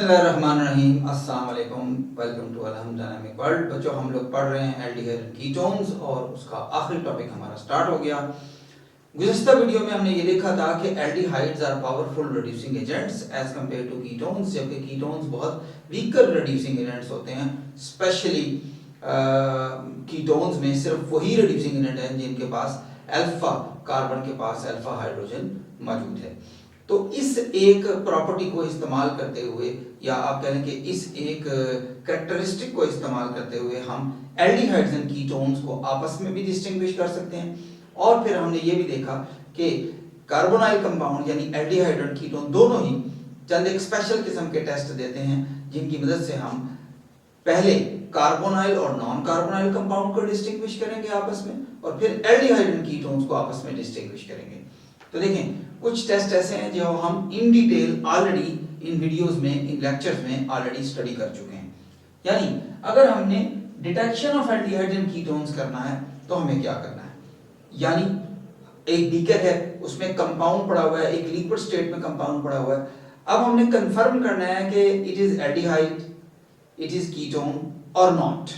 बिस्मिल्लाहिर्रहमानिर्रहीम, अस्सलाम वालेकुम, welcome to Alham dynamic world. बच्चों, हम लोग पढ़ रहे हैं एल्डिहाइड कीटोन्स और उसका आखिरी टॉपिक हमारा स्टार्ट हो गया। गुज़िश्ता वीडियो में हमने ये देखा था कि aldehydes are powerful reducing agents as compare to ketones, जबकि कीटोन्स बहुत वीकर रिड्यूसिंग एजेंट्स होते हैं। स्पेशली कीटोन्स में सिर्फ वही रिड्यूसिंग एजेंट हैं जिनके पास अल्फा कार्बन के पास अल्फा हाइड्रोजन मौजूद है। तो इस एक प्रॉपर्टी को इस्तेमाल करते हुए, या आप कह लें कि इस एक कैरेक्टरिस्टिक को इस्तेमाल करते हुए हम एल्डिहाइड्स एंड कीटोन्स को आपस में भी डिस्टिंग्विश कर सकते हैं। और फिर हमने ये भी देखा कि कार्बोनाइल कंपाउंड यानी एल्डिहाइड और कीटोन दोनों ही चंद एक स्पेशल किस्म के टेस्ट देते हैं जिनकी मदद से हम पहले कार्बोनाइल और नॉन कार्बोनाइल कंपाउंड को डिस्टिंग्विश करेंगे आपस में, और फिर एल्डिहाइड एंड कीटोन्स को आपस में डिस्टिंग्विश करेंगे। तो देखें, कुछ टेस्ट ऐसे हैं जो हम in detail already in videos में, इन लेक्चर्स में ऑलरेडी स्टडी कर चुके हैं। यानी अगर हमने detection of aldehyde and ketones करना है तो हमें क्या करना है। यानी एक बीकर है, उसमें कंपाउंड पड़ा हुआ है, एक लिक्विड स्टेट में कंपाउंड पड़ा हुआ है। अब हमने कंफर्म करना है कि it is aldehyde, it is ketone और नॉट।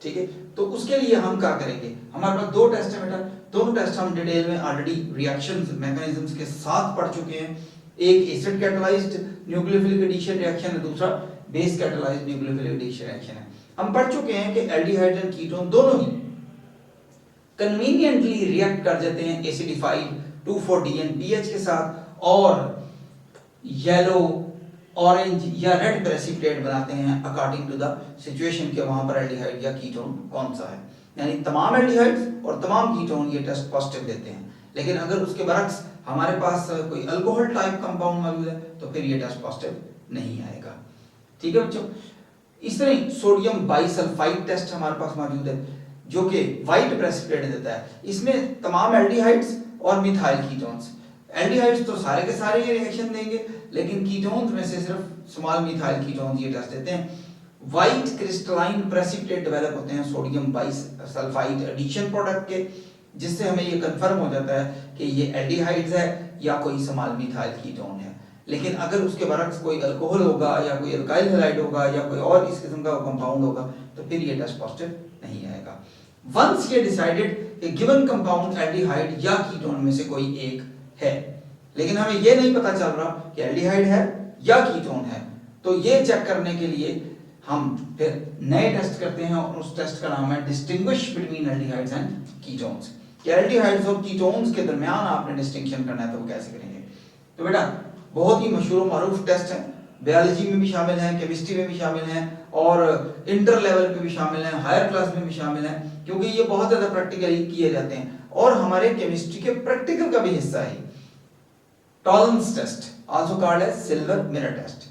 ठीक है, तो उसके लिए हम क्या करेंगे, हमारे पास दो टेस्ट है बेटा। दोनों टेस्ट हम डिटेल में ऑलरेडी रिएक्शंस मैकेनिज्म्स के साथ पढ़ चुके हैं। एक acid catalysed nucleophilic addition reaction है, दूसरा base catalysed nucleophilic addition reaction है। हम पढ़ चुके हैं कि एल्डिहाइड एंड कीटोन दोनों ही कन्वीनियंटली रिएक्ट कर जाते हैं एसिडिफाइड 2,4-DN पीएच के साथ, और येलो, ऑरेंज या रेड प्रेसिपिटेट बनाते हैं अकॉर्डिंग टू द सिचुएशन के वहां पर एल्डिहाइड या कीटोन कौन सा है। यानी तमाम एल्डिहाइड्स और तमाम कीटोन ये टेस्ट पॉजिटिव देते हैं। लेकिन अगर उसके बरक्स हमारे पास कोई अल्कोहल टाइप कंपाउंड मौजूद है तो फिर ये टेस्ट पॉजिटिव नहीं आएगा। ठीक है बच्चों, इस तरह सोडियम बाइसल्फाइड टेस्ट हमारे पास मौजूद है जो कि व्हाइट प्रेसिपिटेट देता है। इसमें तमाम एल्डिहाइड्स और मिथाइल कीटोन्स, एल्डिहाइड्स तो सारे के सारे ये रिएक्शन देंगे, लेकिन कीटोन्स में से सिर्फ स्मॉल मिथाइल कीटोन्स ये टेस्ट देते हैं। व्हाइट क्रिस्टलाइन प्रेसिपिटेट डेवलप होते हैं सोडियम बाइसल्फाइड एडिशन प्रोडक्ट के, जिससे हमें ये कंफर्म हो जाता है कि ये एल्डिहाइड्स है या कोई स्मॉल मिथाइल कीटोन है। लेकिन अगर उसके बरक्स कोई अल्कोहल होगा या कोई अल्काइल हैलाइड होगा या कोई और इस किस्म का कंपाउंड होगा तो फिर ये टेस्ट पॉजिटिव नहीं आएगा। वंस ये डिसाइडेड कि गिवन कंपाउंड एल्डिहाइड या कीटोन में से कोई एक है, लेकिन हमें ये नहीं पता चल रहा कि एल्डिहाइड है या कीटोन है, तो ये चेक करने के लिए हम फिर नए टेस्ट करते हैं, और उस टेस्ट का नाम है distinguish between aldehydes and ketones. कि एल्डिहाइड्स और कीटोन्स के दरमियान आपने डिस्टिंक्शन करना है तो वो कैसे करेंगे। तो बेटा बहुत ही मशहूर मारूफ टेस्ट है, बायोलॉजी में भी शामिल है, केमिस्ट्री में भी शामिल है, और इंटर लेवल पे भी शामिल है, हायर क्लास में भी शामिल है, क्योंकि ये बहुत ज्यादा प्रैक्टिकली किए जाते हैं और हमारे केमिस्ट्री के प्रैक्टिकल का भी हिस्सा है। Tollens test, also called as silver mirror test.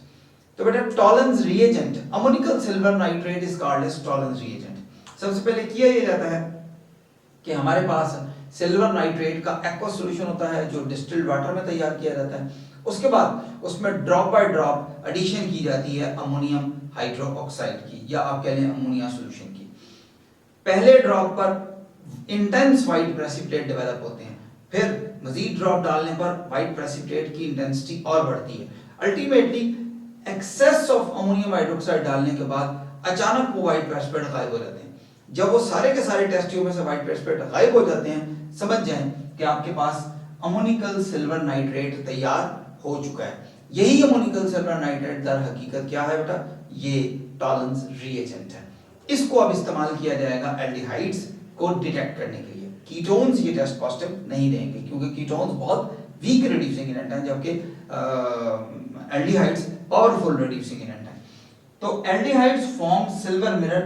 तो बेटा Tollens reagent, ammoniacal silver nitrate is called as Tollens reagent. सबसे पहले किया ये जाता है कि हमारे पास सिल्वर नाइट्रेट का एक्वा सॉल्यूशन होता है जो डिस्टिल्ड वाटर में तैयार किया जाता है। उसके बाद उसमें ड्रॉप बाय ड्रॉप एडिशन की जाती है अमोनियम हाइड्रोक्साइड की, या आप कह लें अमोनिया सॉल्यूशन की। पहले ड्रॉप पर इंटेंस व्हाइट प्रेसिपिटेट डेवलप होते हैं, फिर मजीद ड्रॉप डालने पर व्हाइट प्रेसिपिटेट की इंटेंसिटी और बढ़ती है। Ultimately excess of ammonium hydroxide डालने के बाद अचानक वो व्हाइट प्रेसिपिटेट गायब हो जाते हैं। जब वो सारे के सारे टेस्ट ट्यूब में से व्हाइट प्रेसिपिटेट गायब हो जाते हैं, समझ जाएं कि आपके पास अमोनिकल सिल्वर नाइट्रेट तैयार हो चुका है। यही अमोनिकल सिल्वर नाइट्रेट दर हकीकत क्या है बेटा, ये टॉलरेंस रिएजेंट है। इसको अब इस्तेमाल किया जाएगा एल्डिहाइड्स को डिटेक्ट करने के लिए। कीटोन्स ये टेस्ट पॉजिटिव नहीं देंगे क्योंकि कीटोन्स बहुत वीक रिड्यूसिंग एजेंट हैं, जबकि एल्डिहाइड्स पावरफुल रिड्यूसिंग एजेंट हैं। तो aldehydes form silver mirror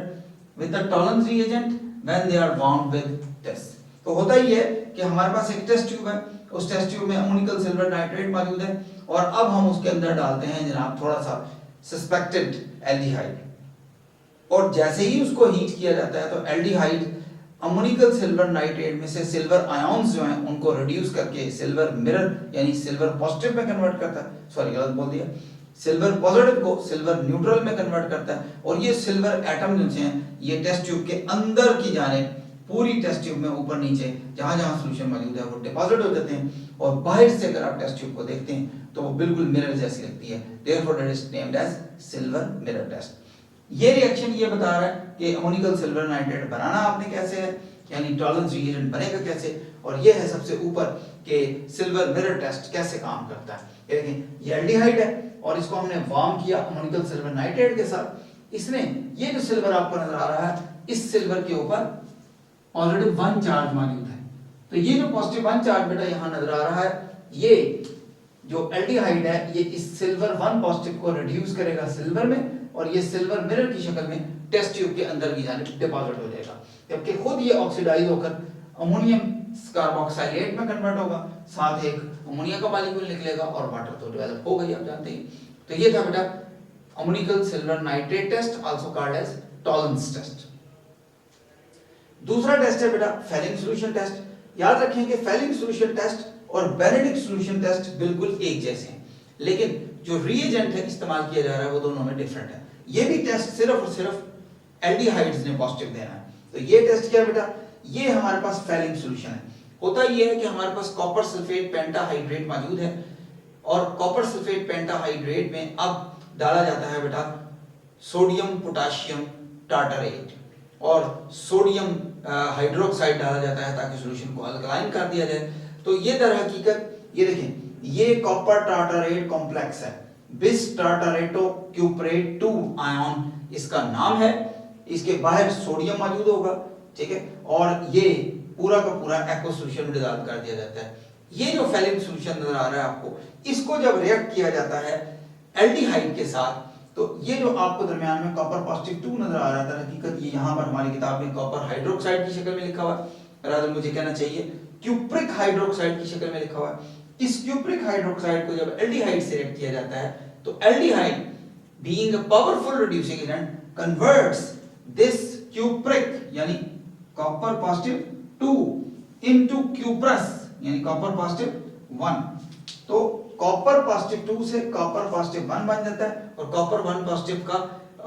with the Tollens reagent when they are bound with this. तो होता ही है कि हमारे पास एक टेस्ट ट्यूब है, उस टेस्ट ट्यूब में अमोनिकल सिल्वर नाइट्रेट मौजूद है, और अब हम उसके अंदर डालते हैं जनाब थोड़ा सा सस्पेक्टेड एल्डिहाइड, और जैसे ही उसको हीट किया जाता है तो एल्डिहाइड अमोनिकल सिल्वर नाइट्रेट में से सिल्वर आयंस जो हैं उनको रिड्यूस करके सिल्वर मिरर यानी सिल्वर पॉजिटिव में कन्वर्ट करता है। सॉरी गलत बोल दिया, सिल्वर पॉजिटिव को सिल्वर न्यूट्रल में कन्वर्ट करता है, और ये सिल्वर एटम जो हैं ये टेस्ट ट्यूब के अंदर की जानिब पूरी टेस्ट ट्यूब में ऊपर नीचे जहां जहां सॉल्यूशन मौजूद है वो डिपॉजिट हो जाते हैं, और बाहर से अगर आप टेस्ट ट्यूब को देखते हैं तो वो बिल्कुल मिरर जैसी लगती है। Therefore it is named as silver mirror test. ये रिएक्शन ये बता रहा है कि अमोनिकल सिल्वर नाइट्रेट बनाना आपने कैसे है, यानी टॉलरेंस रिएजेंट बनेगा कैसे, और ये है सबसे ऊपर कि सिल्वर मिरर टेस्ट कैसे काम करता है। ये देखें, ये एल्डिहाइड है और इसको हमने वार्म किया अमोनिकल सिल्वर नाइट्रेट के साथ। इसने ये जो सिल्वर आपको नजर आ रहा है, इस सिल्वर के ऊपर ऑलरेडी 1 चार्ज मौजूद है। तो ये जो पॉजिटिव 1 चार्ज बेटा यहां नजर आ रहा है, ये जो एल्डिहाइड है ये इस सिल्वर 1 पॉजिटिव को रिड्यूस करेगा सिल्वर में, और ये सिल्वर मिरर की शक्ल में टेस्ट ट्यूब के अंदर की जानिब डिपॉजिट हो जाएगा, जबकि खुद ये ऑक्सीडाइज होकर अमोनियम कार्बोक्सिलेट में कन्वर्ट होगा, साथ एक अमोनिया का मॉलिक्यूल निकलेगा और वाटर तो डेवलप हो गई, आप जानते हैं। तो ये था बेटा ammoniacal silver nitrate test, also called as Tollens test. दूसरा टेस्ट है बेटा फेलिंग सॉल्यूशन टेस्ट। याद रखें कि फेलिंग सॉल्यूशन टेस्ट और बेनेडिक्ट सॉल्यूशन टेस्ट बिल्कुल एक जैसे हैं, लेकिन जो रिएजेंट है इस्तेमाल किया जा रहा है वो दोनों में डिफरेंट है। ये भी टेस्ट सिर्फ और सिर्फ एल्डिहाइड्स ने पॉजिटिव देना है। तो ये टेस्ट क्या है बेटा, ये हमारे पास फेलिंग सॉल्यूशन है। होता ये है कि हमारे पास कॉपर सल्फेट पेंटाहाइड्रेट मौजूद है, और कॉपर सल्फेट पेंटाहाइड्रेट में अब डाला जाता है बेटा सोडियम पोटेशियम टार्टरेट और सोडियम हाइड्रोक्साइड डाला जाता है ताकि सॉल्यूशन को अल्कलाइन कर दिया जाए। तो ये दर हकीकत ये देखें, ये कॉपर टार्टरेट कॉम्प्लेक्स है, बिस टार्टरेटो क्यूपरेट 2 आयन इसका नाम है। इसके बाहर सोडियम मौजूद होगा, ठीक है, और ये पूरा का पूरा एक्वा सॉल्यूशन में डिसॉल्व कर दिया जाता है। ये जो फेलिंग सॉल्यूशन नजर आ रहा है आपको, इसको जब रिएक्ट किया जाता है एल्डिहाइड के साथ, तो ये जो आपको दरमियान में कॉपर पॉजिटिव 2 नजर आ रहा था, हकीकत ये यहां पर हमारी किताब में कॉपर हाइड्रोक्साइड की शक्ल में लिखा हुआ है, रादर मुझे कहना चाहिए क्यूप्रिक हाइड्रोक्साइड की शक्ल में लिखा हुआ है। इस क्यूप्रिक हाइड्रोक्साइड को जब एल्डिहाइड से रिएक्ट किया जाता है, तो aldehyde being a powerful reducing agent converts this cupric यानी कॉपर पॉजिटिव 2 इनटू क्यूप्रस यानी कॉपर पॉजिटिव 1। तो कॉपर पॉजिटिव 2 से कॉपर पॉजिटिव 1 बन जाता है, और कॉपर 1 पॉजिटिव का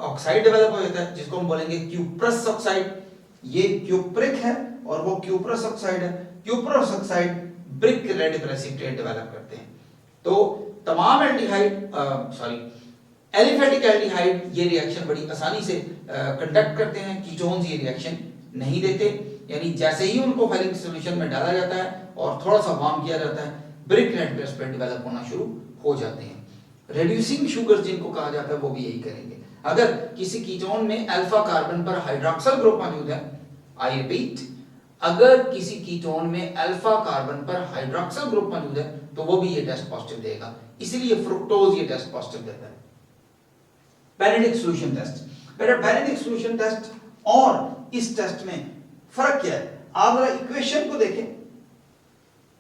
ऑक्साइड डेवलप हो जाता है जिसको हम बोलेंगे क्यूप्रस ऑक्साइड। ये क्यूप्रिक है और वो क्यूप्रस ऑक्साइड है। Cuprous oxide brick red precipitate develop करते हैं। तो तमाम एल्डिहाइड एलिफेटिक एल्डिहाइड ये रिएक्शन बड़ी आसानी से कंडक्ट करते हैं। कीटोन्स ये रिएक्शन नहीं देते, यानी जैसे ही उनको फेलिंग सॉल्यूशन में डाला जाता है और थोड़ा सा वार्म किया जाता है, ब्रिक रेड प्रेसिपिटेट डेवलप होना शुरू हो जाते हैं। रेड्यूसिंग शुगर जिनको कहा जाता है वो भी यही करेंगे। अगर किसी कीटोन में अल्फा कार्बन पर हाइड्रोक्सिल ग्रुप मौजूद है, आई रिपीट, अगर किसी कीटोन में अल्फा कार्बन पर हाइड्रोक्सिल ग्रुप मौजूद है तो वो भी ये टेस्ट पॉजिटिव देगा, इसीलिए फ्रुक्टोज ये टेस्ट पॉजिटिव देता है। बेनेडिक्ट सॉल्यूशन टेस्ट, बेटा बेनेडिक्ट सॉल्यूशन टेस्ट और इस टेस्ट में फर्क क्या है? आप जरा इक्वेशन को देखें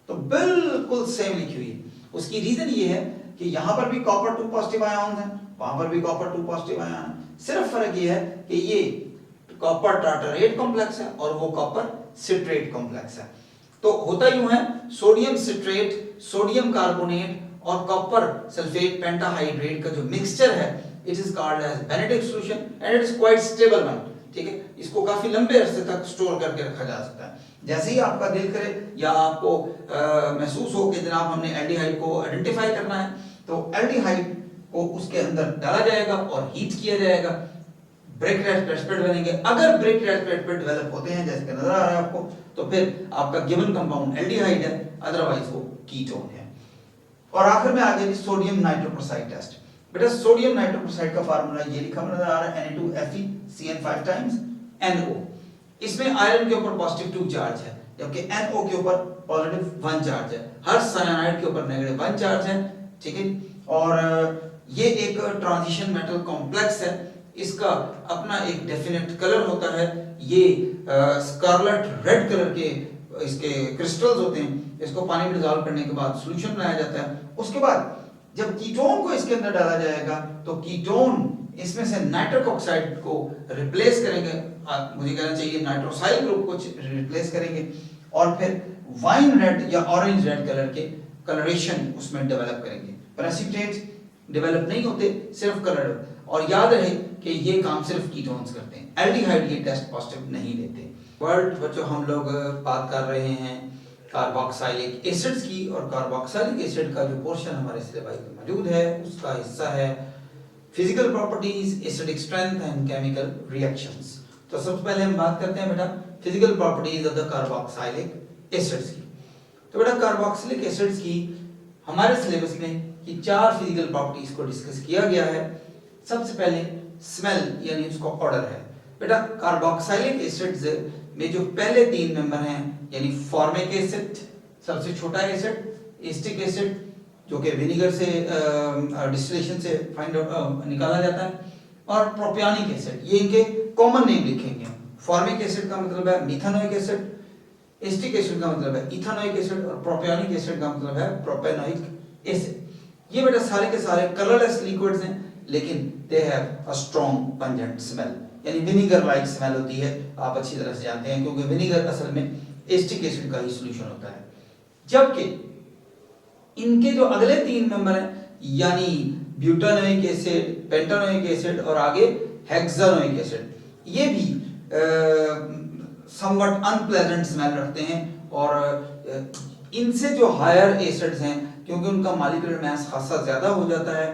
तो बिल्कुल सेम लिखी हुई है। उसकी रीजन ये है कि यहां पर भी कॉपर 2 पॉजिटिव आयन है, वहां पर भी कॉपर 2 पॉजिटिव आयन है। सिर्फ फर्क ये है कि ये कॉपर टार्टरेट कॉम्प्लेक्स है और वो कॉपर सिट्रेट कॉम्प्लेक्स है। तो होता यूं है, सोडियम सिट्रेट, सोडियम कार्बोनेट और कॉपर सल्फेट पेंटाहाइड्रेट का जो मिक्सचर है, it is called as Benedict solution and it is quite stable one. ठीक है, इसको काफी लंबे अरसे तक स्टोर करके रखा जा सकता है। जैसे ही आपका दिल करे या आपको महसूस हो कि जनाब हमने एल्डिहाइड को आइडेंटिफाई करना है, तो एल्डिहाइड को उसके अंदर डाला जाएगा और हीट किया जाएगा, ब्रेक रेड प्रेसिपिटेट बनेंगे। अगर ब्रेक रेड प्रेसिपिटेट डेवलप होते हैं जैसे नजर आ रहा है आपको, तो फिर आपका गिवन कंपाउंड एल्डिहाइड है, अदरवाइज वो कीटोन है। और आखिर में आ गया सोडियम नाइट्रोक्लोराइड टेस्ट। बेटा सोडियम नाइट्रोक्लोराइड का फार्मूला ये लिखा नजर आ रहा है, Na2FeCN5 टाइम्स NO। इसमें आयरन के ऊपर पॉजिटिव 2 चार्ज है, जबकि NO के ऊपर पॉजिटिव 1 चार्ज है। हर साइनाइड के ऊपर नेगेटिव 1 चार्ज है, ठीक है। और ये एक ट्रांजिशन मेटल कॉम्प्लेक्स है, इसका अपना एक डेफिनेट कलर होता है। ये स्कारलेट रेड कलर के इसके क्रिस्टल्स होते हैं। इसको पानी में डिसॉल्व करने के बाद सॉल्यूशन बनाया जाता है। उसके बाद जब कीटोन को इसके अंदर डाला जाएगा तो कीटोन इसमें से नाइट्रिक ऑक्साइड को रिप्लेस करेंगे, मुझे कहना चाहिए नाइट्रोसाइल ग्रुप को रिप्लेस करेंगे, और फिर वाइन रेड या ऑरेंज रेड कलर के कलरेशन उसमें डेवलप करेंगे। प्रेसिपिटेट डेवलप नहीं होते, सिर्फ कलर। और याद रहे कि ये काम सिर्फ कीटोन्स करते हैं, एल्डिहाइड ये टेस्ट पॉजिटिव नहीं देते। वर्ड बच्चों हम लोग बात कर रहे हैं कार्बोक्सिलिक एसिड्स की, और कार्बोक्सिलिक एसिड का जो पोर्शन हमारे सिलेबस में मौजूद है उसका हिस्सा है physical properties, acidic strength and chemical reactions. तो सबसे पहले हम बात करते हैं बेटा physical properties of the carboxylic acids की। तो बेटा कार्बोक्सिलिक एसिड्स की हमारे सिलेबस में ये 4 फिजिकल प्रॉपर्टीज को डिस्कस किया गया है। सबसे पहले स्मेल यानी उसका ऑर्डर है। बेटा कार्बोक्सिलिक एसिड्स में जो पहले 3 मेंबर हैं यानी फॉर्मिक एसिड सबसे छोटा एसिड, एस्टिक एसिड जो कि विनेगर से डिस्टिलेशन से फाइंड आउट निकाला जाता है, और प्रोपियोनिक एसिड, ये इनके कॉमन नेम लिखेंगे। फॉर्मिक एसिड का मतलब है मिथानोइक एसिड, एस्टिक एसिड का मतलब है इथानोइक एसिड, और प्रोपियोनिक एसिड का मतलब है प्रोपेनोइक एसिड। ये बेटा सारे के सारे कलरलेस लिक्विड्स हैं, लेकिन they have a strong pungent smell, यानी विनेगर लाइक स्मेल होती है। आप अच्छी तरह से जानते हैं क्योंकि विनेगर असल में एस्टिक एसिड का ही सॉल्यूशन होता है। जबकि इनके जो अगले 3 मेंबर हैं यानी ब्यूटानोइक एसिड, पेंटानोइक एसिड और आगे हेक्सानोइक एसिड, ये भी समवट अनप्लेजेंट स्मेल रखते हैं। और इनसे जो हायर एसिड्स हैं क्योंकि उनका मॉलिक्यूलर मास खासा ज्यादा हो जाता है,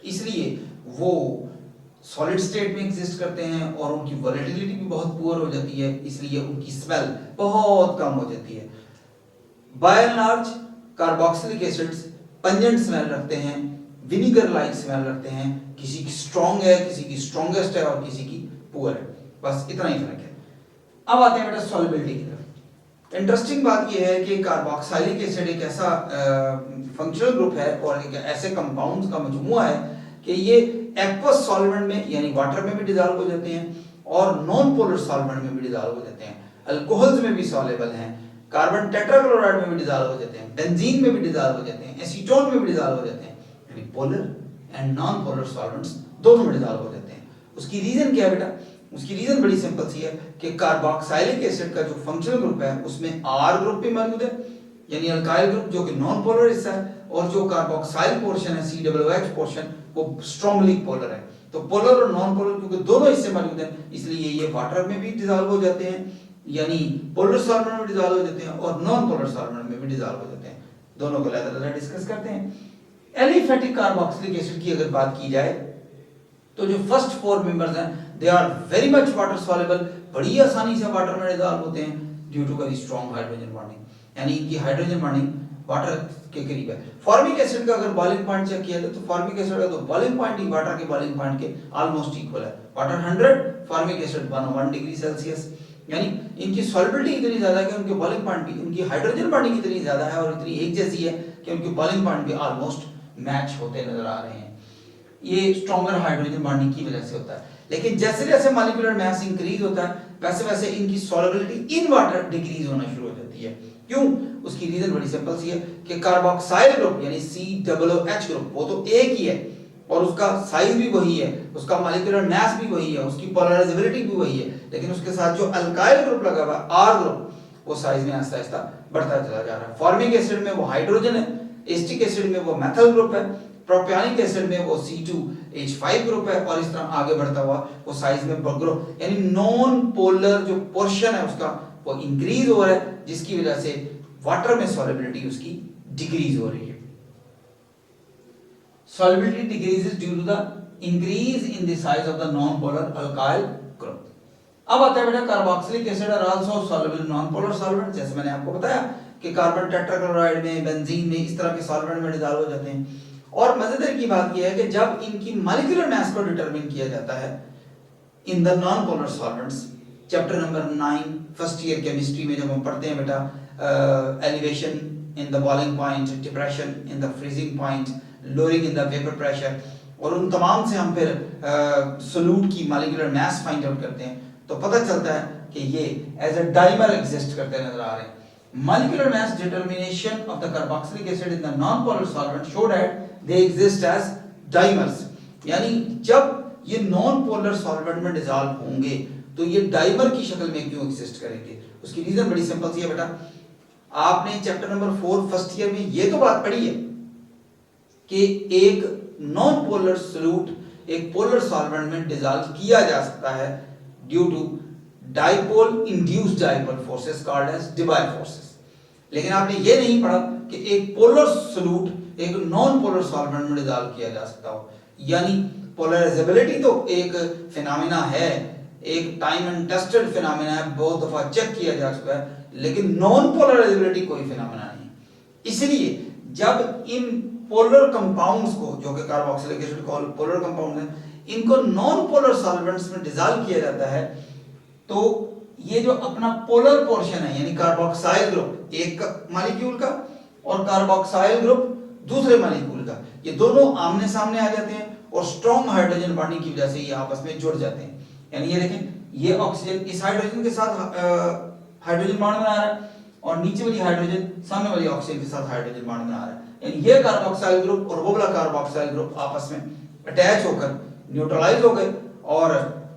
इसलिए वो सॉलिड स्टेट में एग्जिस्ट करते हैं और उनकी वोलेटिलिटी भी बहुत पुअर हो जाती है, इसलिए उनकी स्मेल बहुत कम हो जाती है। By and large carboxylic acids pungent smell रखते हैं, विनेगर लाइक स्मेल रखते हैं, किसी की स्ट्रॉन्ग है, किसी की स्ट्रॉन्गेस्ट है और किसी की पुअर है, बस इतना ही फर्क है। अब आते हैं बेटा सॉल्युबिलिटी की तरफ। इंटरेस्टिंग बात यह है कि कार्बोक्सिलिक एसिड एक ऐसा फंक्शनल ग्रुप है और एक ऐसे कंपाउंड्स का मजमूआ है कि ये एक्वस सॉल्वेंट में यानी वाटर में भी डिसॉल्व हो जाते हैं और नॉन पोलर सॉल्वेंट में भी डिसॉल्व हो जाते हैं, अल्कोहल्स में भी सॉल्युबल हैं, कार्बन टेट्राक्लोराइड में भी डिसॉल्व हो जाते हैं, बेंजीन में भी डिसॉल्व हो जाते हैं, एसीटोन में भी डिसॉल्व हो जाते हैं, यानी polar and non polar solvents दोनों में डिसॉल्व हो जाते हैं। उसकी रीजन क्या है बेटा? उसकी रीजन बड़ी सिंपल सी है कि कार्बोक्सिलिक एसिड का जो फंक्शनल ग्रुप है उसमें R ग्रुप भी मौजूद है यानी अल्काइल ग्रुप जो कि नॉन पोलर हिस्सा है, और जो कार्बोक्सिल पोर्शन है COOH पोर्शन वो स्ट्रांगली पोलर है। तो पोलर और नॉन पोलर क्योंकि दोनों हिस्से मौजूद हैं इसलिए ये वाटर में भी डिसॉल्व हो जाते हैं, यानी पोलर सॉल्वेंट में डिसॉल्व हो जाते हैं और नॉन पोलर सॉल्वेंट में भी डिसॉल्व हो जाते हैं। दोनों को अलग-अलग डिस्कस करते हैं। एलिफेटिक कार्बोक्सिलिक एसिड की अगर बात की जाए तो जो फर्स्ट 4 मेंबर्स हैं they are very much water soluble, बड़ी आसानी से वाटर में डिसॉल्व होते हैं due to very strong hydrogen bonding, यानी इनकी हाइड्रोजन बॉन्डिंग वाटर के करीब है। फॉर्मिक एसिड का अगर बॉइलिंग पॉइंट चेक किया जाए तो फॉर्मिक एसिड का तो बॉइलिंग पॉइंट ही वाटर के बॉइलिंग पॉइंट के ऑलमोस्ट इक्वल है। Water 100, formic acid 101 degree Celsius, यानी इनकी सॉल्युबिलिटी इतनी ज्यादा है कि उनके बॉइलिंग पॉइंट भी, उनकी हाइड्रोजन बॉन्डिंग इतनी ज्यादा है और इतनी एक जैसी है कि उनके बॉइलिंग पॉइंट भी ऑलमोस्ट मैच होते नजर आ रहे हैं। ये स्ट्रॉन्गर हाइड्रोजन बॉन्डिंग की वजह से होता है। लेकिन जैसे जैसे मॉलिक्यूलर मास इंक्रीज होता है वैसे वैसे इनकी सॉल्युबिलिटी इन वाटर डिक्रीज होना शुरू हो जाती है। क्यों? उसकी रीजन बड़ी सिंपल सी है कि कार्बोक्सिल ग्रुप यानी COOH ग्रुप वो तो एक ही है और उसका साइज भी वही है, उसका मॉलिक्यूलर मास भी वही है, उसकी पोलराइजेबिलिटी भी वही है, लेकिन उसके साथ जो अल्काइल ग्रुप लगा हुआ है R ग्रुप वो साइज में आहिस्ता आहिस्ता बढ़ता चला जा रहा है। फॉर्मिक एसिड में वो हाइड्रोजन है, एस्टिक एसिड में वो मेथल ग्रुप है, प्रोपियोनिक एसिड में वो C2H5 ग्रुप है और इस तरह आगे बढ़ता हुआ वो साइज में ग्रो, यानी नॉन पोलर जो पोर्शन है उसका वो इंक्रीज हो रहा है जिसकी वजह से वाटर में सॉल्युबिलिटी उसकी डिक्रीज हो रही है। Solubility decreases due to the increase in the size of the non polar alkyl group. अब आता है बेटा carboxylic acid are also soluble in non polar solvent, जैसे मैंने आपको बताया कि कार्बन टेट्राक्लोराइड में, बेंजीन में, इस तरह के सॉल्वेंट में डिसॉल्व हो जाते हैं। और मजेदार की बात यह है कि जब इनकी मॉलिक्यूलर मास को डिटरमिन किया जाता है in the non polar solvents, chapter number 9 first year chemistry में जब हम पढ़ते हैं बेटा elevation in the boiling point, depression in the freezing point, lowering in the vapour pressure, और उन तमाम से हम फिर सोल्यूट की मॉलिक्यूलर मास फाइंड आउट करते हैं तो पता चलता है कि ये एज अ डाइमर एग्जिस्ट करते नजर आ रहे हैं। Molecular mass determination of the carboxylic acid in the non-polar solvent show that they exist as dimers, यानी जब ये नॉन पोलर सॉल्वेंट में डिसॉल्व होंगे तो ये डाइमर की शक्ल में क्यों एग्जिस्ट करेंगे? उसकी रीजन बड़ी सिंपल सी है बेटा, आपने चैप्टर नंबर 4 फर्स्ट ईयर में ये तो बात पढ़ी है कि एक नॉन पोलर सॉल्यूट एक पोलर सॉल्वेंट में डिसॉल्व किया जा सकता है due to dipole induced dipole forces called as Debye forces. लेकिन आपने ये नहीं पढ़ा कि एक पोलर सोल्यूट एक नॉन पोलर सॉल्वेंट में डिसॉल्व किया जा सकता हो। यानी पोलराइजेबिलिटी तो एक फिनोमेना है, एक टाइम एंड टेस्टेड फिनोमेना है, बहुत दफा चेक किया जा चुका है, लेकिन नॉन पोलराइजेबिलिटी कोई फिनोमेना नहीं। इसलिए जब इन पोलर कंपाउंड्स को, जो कि कार्बोक्सिलिक एसिड पोलर कंपाउंड है, इनको नॉन पोलर सॉल्वेंट्स में डिसॉल्व किया जाता है, तो ये जो अपना पोलर पोर्शन है यानी कार्बोक्साइल ग्रुप एक मॉलिक्यूल का और कार्बोक्साइल ग्रुप दूसरे मॉलिक्यूल का, ये दोनों आमने सामने आ जाते हैं और स्ट्रॉन्ग हाइड्रोजन बॉन्डिंग की वजह से ये आपस में जुड़ जाते हैं। यानी ये देखें, ये ऑक्सीजन इस हाइड्रोजन के साथ हाइड्रोजन बॉन्ड बना रहा है और नीचे वाली हाइड्रोजन सामने वाली ऑक्सीजन के साथ हाइड्रोजन बॉन्ड बना रहा है। यानी ये कार्बोक्साइल ग्रुप और वो वाला कार्बोक्साइल ग्रुप आपस में अटैच होकर न्यूट्रलाइज हो गए और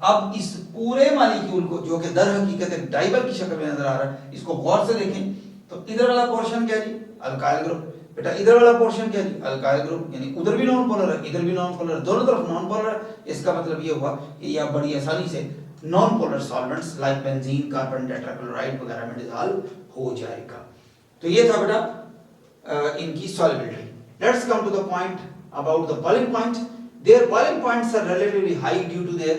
अब इस पूरे मॉलिक्यूल को, जो कि दर हकीकत एक डाइबर की शक्ल में नजर आ रहा है, इसको गौर से देखें तो इधर वाला पोर्शन क्या जी, अल्काइल ग्रुप, बेटा इधर वाला पोर्शन क्या जी, अल्काइल ग्रुप, यानी उधर भी नॉन पोलर है इधर भी नॉन पोलर है, दोनों तरफ नॉन पोलर है। इसका मतलब ये हुआ कि यह बड़ी आसानी से non polar solvents like benzene, carbon tetrachloride वगैरह में डिसॉल्व हो जाएगा। तो ये था बेटा इनकी solubility. Let's come to the point about the boiling point. Their boiling points are relatively high due to their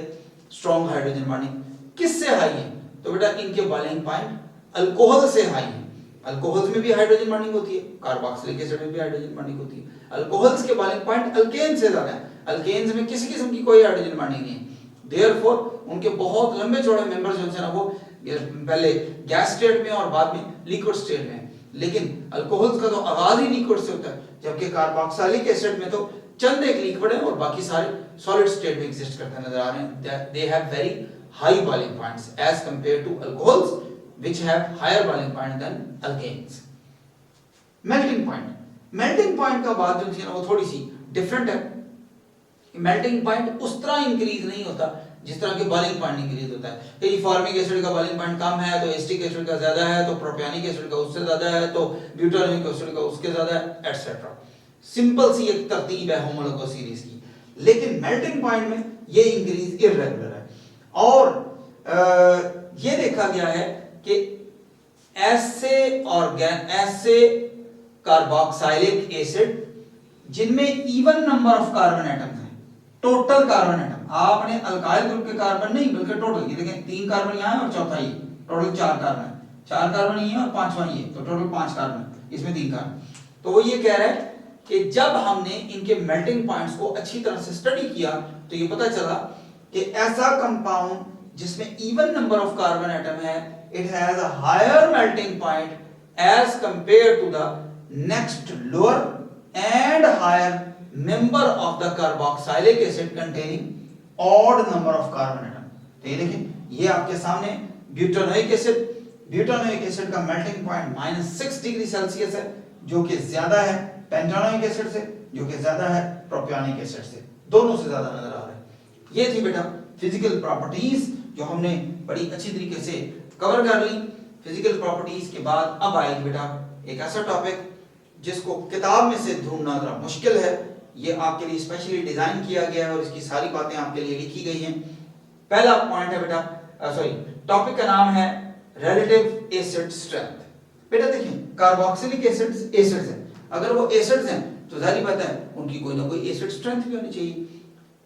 strong hydrogen bonding. किससे हाई है? तो बेटा इनके बॉइलिंग पॉइंट अल्कोहल से हाई है। अल्कोहल्स में भी हाइड्रोजन बॉन्डिंग होती है, कार्बोक्सिलिक एसिड में भी हाइड्रोजन बॉन्डिंग होती है। अल्कोहल्स के बॉइलिंग पॉइंट अल्केन से ज्यादा है, अल्केन्स में किसी किस्म की कोई हाइड्रोजन बॉन्डिंग नहीं है। देयरफॉर उनके बहुत लंबे चौड़े मेंबर्स जो है ना वो पहले गैस स्टेट में और बाद में लिक्विड स्टेट में, लेकिन अल्कोहल्स का तो आगाज ही लिक्विड से होता है, जबकि कार्बोक्सिलिक एसिड में तो चंद एक लिक्विड है और बाकी सारे सॉलिड स्टेट में एग्जिस्ट करते नजर आ रहे हैं। They have very high boiling points as compare to alcohols which have higher boiling point than alkanes. Melting point. Melting point का बात जो थी ना वो थोड़ी सी डिफरेंट है। मेल्टिंग पॉइंट उस तरह इंक्रीज नहीं होता जिस तरह के बॉइलिंग पॉइंट इंक्रीज होता है। कहीं फॉर्मिक एसिड का बॉइलिंग पॉइंट कम है तो एसिटिक एसिड का ज्यादा है, तो प्रोपियोनिक एसिड का उससे ज्यादा है, तो ब्यूटानोइक एसिड का उसके ज्यादा है, एटसेट्रा। सिंपल सी एक तरतीब है होमोलोगो सीरीज की। लेकिन मेल्टिंग पॉइंट में ये इंक्रीज इररेगुलर है और ये देखा गया है कि ऐसे कार्बोक्सिलिक एसिड जिनमें even number of carbon atoms हैं, टोटल कार्बन एटम, आपने अल्काइल ग्रुप के कार्बन नहीं बल्कि टोटल, ये देखें 3 कार्बन यहाँ है और चौथा ये, टोटल 4 कार्बन है, 4 कार्बन ये और 5वां ये, तो टोटल 5 कार्बन, इसमें 3 कार्बन। तो वो ये कह रहा है कि जब हमने इनके मेल्टिंग पॉइंट्स को अच्छी तरह से स्टडी किया तो ये पता चला कि ऐसा कंपाउंड जिसमें even number of carbon atom है, it has a higher melting point as compared to the next lower and higher member of the carboxylic acid containing odd number of carbon atom। तो ये देखिए, ये आपके सामने butanoic acid का melting point -6 degree Celsius है, जो कि ज्यादा है पेंटानोइक एसिड से, जो कि ज्यादा है प्रोपियोनिक एसिड से, दोनों से ज्यादा नजर आ रहा है। ये थी बेटा फिजिकल प्रॉपर्टीज जो हमने बड़ी अच्छी तरीके से कवर कर ली। फिजिकल प्रॉपर्टीज के बाद अब आएगी बेटा एक ऐसा टॉपिक जिसको किताब में से ढूंढना जरा मुश्किल है, ये आपके लिए स्पेशली डिजाइन किया गया है और इसकी सारी बातें आपके लिए लिखी गई हैं। पहला पॉइंट है बेटा, टॉपिक का नाम है रिलेटिव एसिड स्ट्रेंथ। बेटा देखिए, कार्बोक्सिलिक एसिड्स हैं, अगर वो एसिड्स हैं तो जाहिर बात है उनकी कोई ना कोई एसिड स्ट्रेंथ भी होनी चाहिए।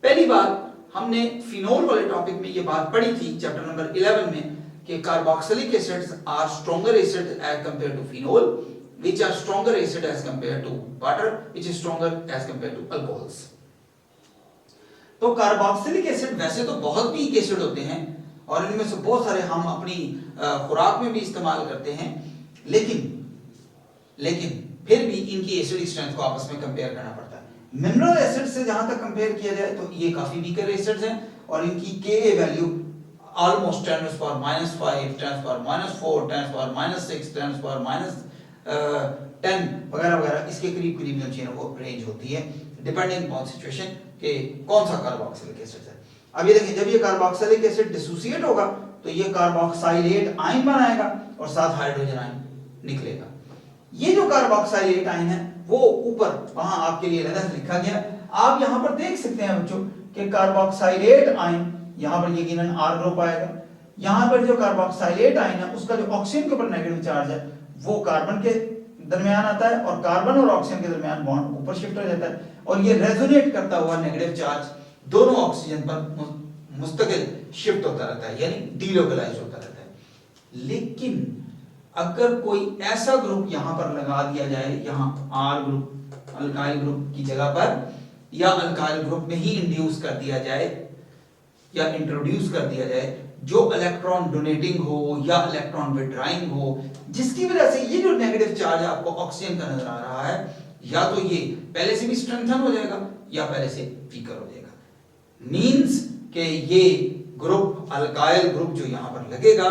पहली बात, हमने फिनोल वाले टॉपिक में ये बात पढ़ी थी चैप्टर नंबर 11 में कि carboxylic acids are stronger acid as compare to phenol, which are stronger acid as compared to water, which is stronger as compared to alcohols। तो कार्बोक्सिलिक एसिड वैसे तो बहुत वीक एसिड होते हैं और इनमें से बहुत सारे हम अपनी खुराक में भी इस्तेमाल करते हैं, लेकिन फिर भी इनकी एसिडिक स्ट्रेंथ को आपस में कंपेयर करना पड़ता है। मिनरल एसिड से जहां तक कंपेयर किया जाए तो ये काफी वीकर एसिड्स हैं और इनकी Ka value almost 10 to the power -5, 10 to the power -4, 10 to the power -6, 10 to the power -10 वगैरह वगैरह, इसके करीब करीब जो चीज़ वो रेंज होती है डिपेंडिंग ऑन सिचुएशन कि कौन सा कार्बोक्सिलिक एसिड है। अब ये देखिए, जब ये कार्बोक्सिलिक एसिड डिसोसिएट होगा तो ये कार्बोक्साइलेट आयन बनाएगा और साथ हाइड्रोजन आयन निकलेगा। ये जो कार्बोक्साइलेट आयन है वो ऊपर वहां आपके लिए अलग से लिखा गया, आप यहां पर देख सकते हैं बच्चों कि कार्बोक्साइलेट आयन, यहां पर यकीनन R ग्रुप आएगा, यहां पर जो कार्बोक्सिलेट आयन है उसका जो ऑक्सीजन के ऊपर नेगेटिव चार्ज है वो कार्बन के दरमियान आता है और कार्बन और ऑक्सीजन के दरमियान बॉन्ड ऊपर शिफ्ट हो जाता है और ये रेजोनेट करता हुआ नेगेटिव चार्ज दोनों ऑक्सीजन पर मुस्तकिल शिफ्ट होता रहता है, यानी डीलोकलाइज होता रहता है। लेकिन अगर कोई ऐसा ग्रुप यहां पर लगा दिया जाए, यहां आर ग्रुप अल्काइल ग्रुप की जगह पर, या अल्काइल ग्रुप में ही इंड्यूस कर दिया जाए या इंट्रोड्यूस कर दिया जाए जो इलेक्ट्रॉन डोनेटिंग हो या इलेक्ट्रॉन विड्राइंग हो, जिसकी वजह से ये जो नेगेटिव चार्ज आपको ऑक्सीजन का नजर आ रहा है, या तो ये पहले से भी स्ट्रेंथन हो जाएगा या पहले से वीकर हो जाएगा। मींस कि ये ग्रुप अल्काइल ग्रुप जो यहां पर लगेगा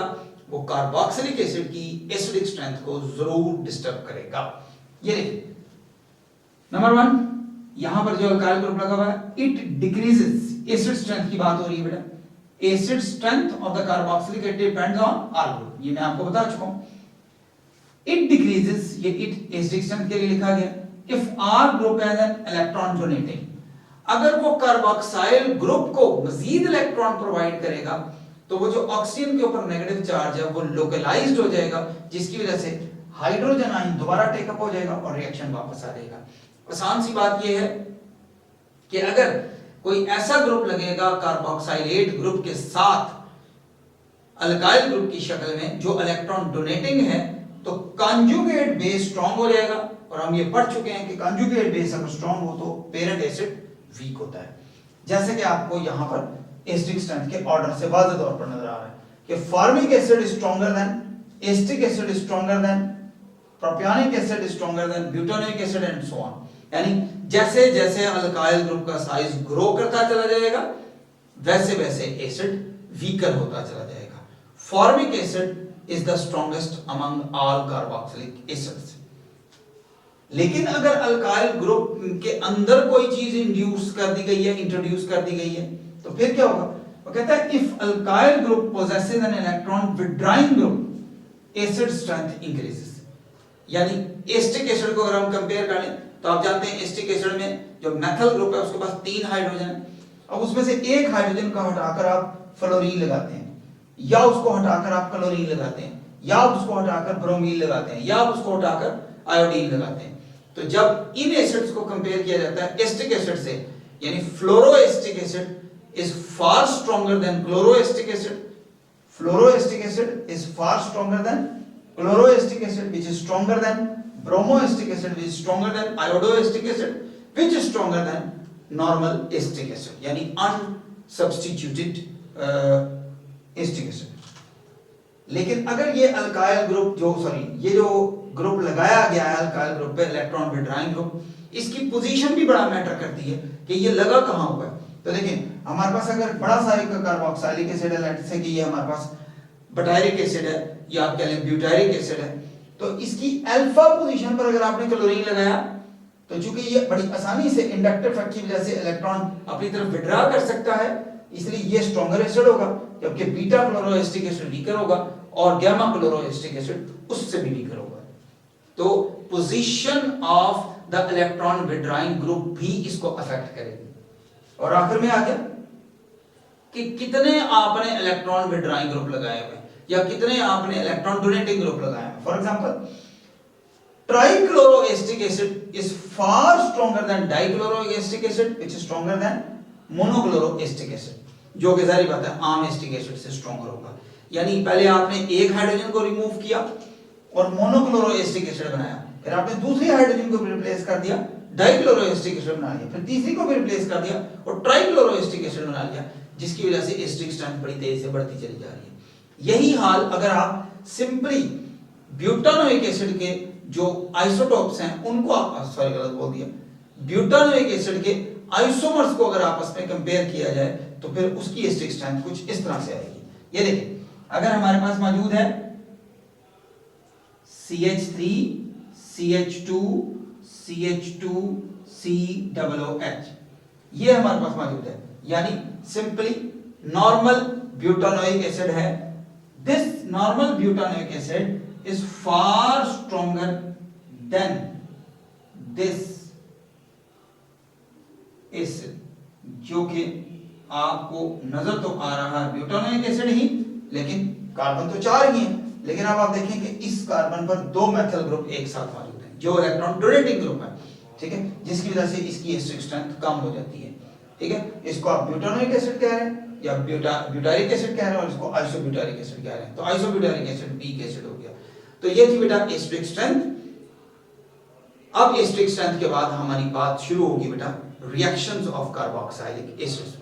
वो कार्बोक्सिलिक एसिड की एसिडिक स्ट्रेंथ को जरूर डिस्टर्ब करेगा। ये देखिए नंबर 1 यहां पर जो अल्काइल ग्रुप लगा हुआ है, इट डिक्रीजेस, एसिड स्ट्रेंथ की बात हो रही है बेटा, acid strength of the carboxylic acid depends on R group, ये मैं आपको बता चुका हूं। इट डिक्रीजेस, ये इट एसिडिक स्ट्रेंथ के लिए लिखा गया, if R group has an electron donating, अगर वो कार्बोक्साइल ग्रुप को मजीद इलेक्ट्रॉन प्रोवाइड करेगा तो वो जो ऑक्सीजन के ऊपर नेगेटिव चार्ज है वो लोकलाइज्ड हो जाएगा, जिसकी वजह से हाइड्रोजन आयन दोबारा टेकअप हो जाएगा और रिएक्शन वापस आ जाएगा। आसान सी बात ये है कि अगर कोई ऐसा ग्रुप लगेगा कार्बोक्साइलेट ग्रुप के साथ अल्काइल ग्रुप की शक्ल में जो इलेक्ट्रॉन डोनेटिंग है, तो कंजुगेट बेस स्ट्रांग हो जाएगा, और हम ये पढ़ चुके हैं कि कंजुगेट बेस अगर स्ट्रांग हो तो पेरेंट एसिड वीक होता है। जैसे कि आपको यहां पर एसिडिक स्ट्रेंथ के ऑर्डर से वाज़ेह तौर पर नजर आ रहा है कि formic acid is stronger then, acetic acid is stronger then, propionic acid is stronger then butanoic acid and so on. यानी जैसे जैसे अल्काइल ग्रुप का साइज ग्रो करता चला जाएगा वैसे वैसे एसिड वीकर होता चला जाएगा। Formic acid is the strongest among all carboxylic acids. लेकिन अगर अल्काइल ग्रुप के अंदर कोई चीज इंड्यूस कर दी गई है, इंट्रोड्यूस कर दी गई है, तो फिर क्या होगा? वो कहता है if alkyl group possesses an electron withdrawing group acid strength increases. यानी एसिटिक एसिड को अगर हम कंपेयर करें तो आप जानते हैं एसिटिक एसिड में जो मेथल ग्रुप है उसके पास 3 हाइड्रोजन है, अब उसमें से एक हाइड्रोजन का हटाकर आप फ्लोरीन लगाते हैं, या उसको हटाकर आप क्लोरीन लगाते हैं, या आप उसको हटाकर ब्रोमीन लगाते हैं, या आप उसको हटाकर आयोडीन लगाते हैं। तो जब इन एसिड्स को कंपेयर किया जाता है एसिटिक एसिड से, यानी फ्लोरोएसिटिक acid is far stronger than chloroacetic acid. Fluoroacetic acid is far stronger than chloroacetic acid, which is stronger than bromoacetic acid, which is stronger than iodoacetic acid, which is stronger than normal acetic acid, यानी unsubstituted acetic acid. लेकिन अगर ये alkyl group ये जो group लगाया गया है alkyl group पे, इलेक्ट्रॉन विड्राइंग ग्रुप, इसकी पोजीशन भी बड़ा मैटर करती है कि ये लगा कहां हुआ है। तो देखिए हमारे पास अगर बड़ा सा एक कार्बोक्सिलिक एसिड है, लेट्स से कि ये हमारे पास बटायरिक एसिड है या आप कह लें ब्यूटायरिक एसिड है, तो इसकी अल्फा पोजीशन पर अगर आपने क्लोरीन लगाया तो चूंकि ये बड़ी आसानी से इंडक्टिव इफेक्ट की वजह से इलेक्ट्रॉन अपनी तरफ विड्रा कर सकता है, इसलिए ये स्ट्रॉन्गर एसिड होगा, जबकि बीटा क्लोरोएसिटिक एसिड वीकर होगा और गामा क्लोरोएसिटिक एसिड उससे भी वीकर होगा। तो position of the electron withdrawing group भी इसको अफेक्ट करेगी। और आखिर में आ गया कि कितने आपने इलेक्ट्रॉन विड्राइंग ग्रुप लगाए हुए या कितने आपने इलेक्ट्रॉन डोनेटिंग ग्रुप लगाए हैं। For example trichloroacetic acid is far stronger than dichloroacetic acid which is stronger than monochloroacetic acid, जो कि जाहिर बात है आम एसिटिक एसिड से स्ट्रॉन्गर होगा। यानी पहले आपने एक हाइड्रोजन को रिमूव किया और मोनोक्लोरोएसिटिक एसिड बनाया, फिर आपने दूसरी हाइड्रोजन को रिप्लेस कर दिया, डाइक्लोरोएसिटिक एसिड बना लिया, फिर तीसरी को भी रिप्लेस कर दिया और ट्राइक्लोरोएसिटिक एसिड बना लिया, जिसकी वजह से एसिडिक स्ट्रेंथ बड़ी तेजी से बढ़ती चली जा रही है। यही हाल अगर आप सिंपली ब्यूटानोइक एसिड के जो आइसोटोप्स हैं उनको आप गलत बोल दिया, ब्यूटानोइक एसिड के आइसोमर्स को अगर आपस में कंपेयर किया जाए तो फिर उसकी एसिडिक स्ट्रेंथ कुछ इस तरह से आएगी। ये देखिए अगर हमारे पास मौजूद है CH3 CH2 CH2 COOH, ये हमारे पास मौजूद है, यानी सिंपली नॉर्मल ब्यूटानोइक एसिड है। This normal butanoic acid is far stronger then this acid, जो कि आपको नजर तो आ रहा है ब्यूटानोइक एसिड ही, लेकिन कार्बन तो 4 ही हैं। लेकिन अब आप देखें कि इस कार्बन पर 2 मेथल ग्रुप एक साथ मौजूद हैं जो इलेक्ट्रॉन डोनेटिंग ग्रुप है, ठीक है, जिसकी वजह से इसकी एसिडिक स्ट्रेंथ कम हो जाती है, ठीक है। इसको आप ब्यूटानोइक एसिड कह रहे हैं या ब्यूटारिक एसिड कह रहे हैं और इसको आइसोब्यूटारिक एसिड कह रहे हैं। तो आइसोब्यूटारिक एसिड वीक एसिड हो गया। तो ये थी बेटा एसिडिक स्ट्रेंथ। अब एसिडिक स्ट्रेंथ के बाद हमारी बात शुरू होगी बेटा रिएक्शंस ऑफ कार्बोक्सिलिक एसिड्स।